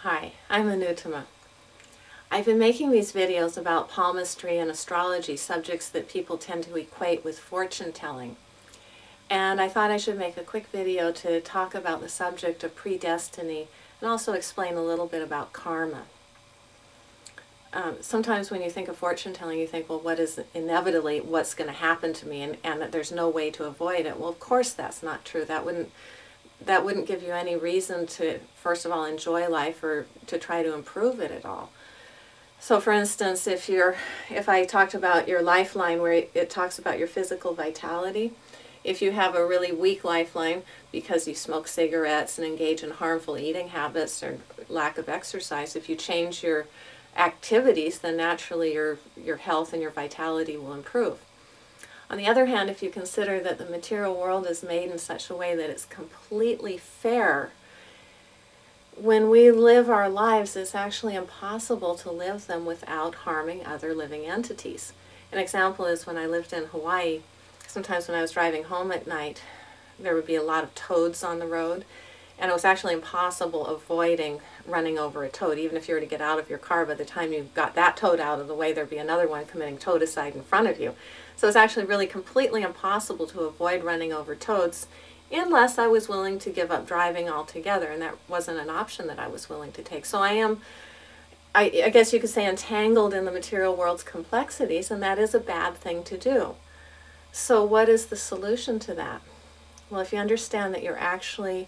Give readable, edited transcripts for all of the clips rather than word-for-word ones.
Hi, I'm Anuttama. I've been making these videos about palmistry and astrology, subjects that people tend to equate with fortune telling. And I thought I should make a quick video to talk about the subject of predestiny and also explain a little bit about karma. Sometimes when you think of fortune telling, you think, well, what is inevitably what's going to happen to me, and that there's no way to avoid it. Well, of course that's not true. That wouldn't give you any reason to, first of all, enjoy life or to try to improve it at all. So for instance, if I talked about your lifeline where it talks about your physical vitality, if you have a really weak lifeline because you smoke cigarettes and engage in harmful eating habits or lack of exercise, if you change your activities, then naturally your health and your vitality will improve. On the other hand, if you consider that the material world is made in such a way that it's completely fair, when we live our lives, it's actually impossible to live them without harming other living entities. An example is when I lived in Hawaii, sometimes when I was driving home at night, there would be a lot of toads on the road, and it was actually impossible avoiding running over a toad. Even if you were to get out of your car, by the time you got that toad out of the way, there'd be another one committing toadicide in front of you. So it's actually really completely impossible to avoid running over toads unless I was willing to give up driving altogether, and that wasn't an option that I was willing to take. So I guess you could say, entangled in the material world's complexities, and that is a bad thing to do. So what is the solution to that? Well, if you understand that you're actually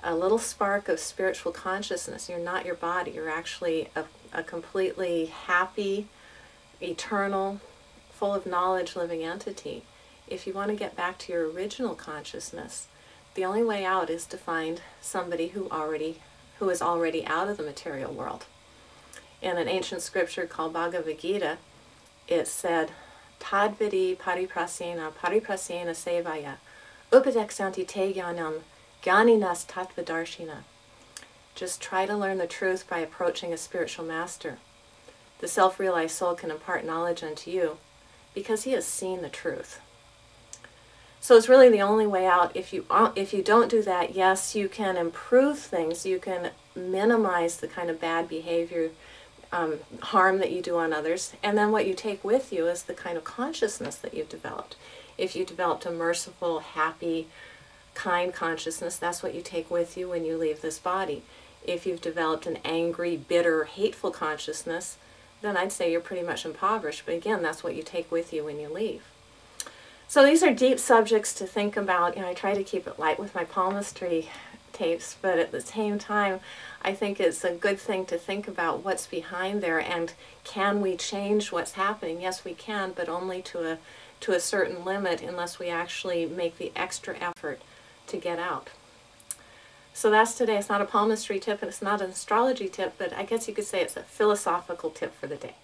a little spark of spiritual consciousness, you're not your body, you're actually a completely happy, eternal, full of knowledge living entity. If you want to get back to your original consciousness, the only way out is to find somebody who is already out of the material world. In an ancient scripture called Bhagavad Gita, it said, Tadvidi pariprasena sevaya upadeksanti te jnanam jnaninas tattvadarshina. Just try to learn the truth by approaching a spiritual master. The self-realized soul can impart knowledge unto you because he has seen the truth. So it's really the only way out. If you don't do that, yes, you can improve things. You can minimize the kind of bad behavior, harm that you do on others. And then what you take with you is the kind of consciousness that you've developed. If you developed a merciful, happy, kind consciousness, that's what you take with you when you leave this body. If you've developed an angry, bitter, hateful consciousness, then I'd say you're pretty much impoverished. But again, that's what you take with you when you leave. So these are deep subjects to think about. I try to keep it light with my palmistry tapes, but at the same time, I think it's a good thing to think about what's behind there, and can we change what's happening? Yes, we can, but only to a certain limit, unless we actually make the extra effort to get out. So that's today. It's not a palmistry tip and it's not an astrology tip, but I guess you could say it's a philosophical tip for the day.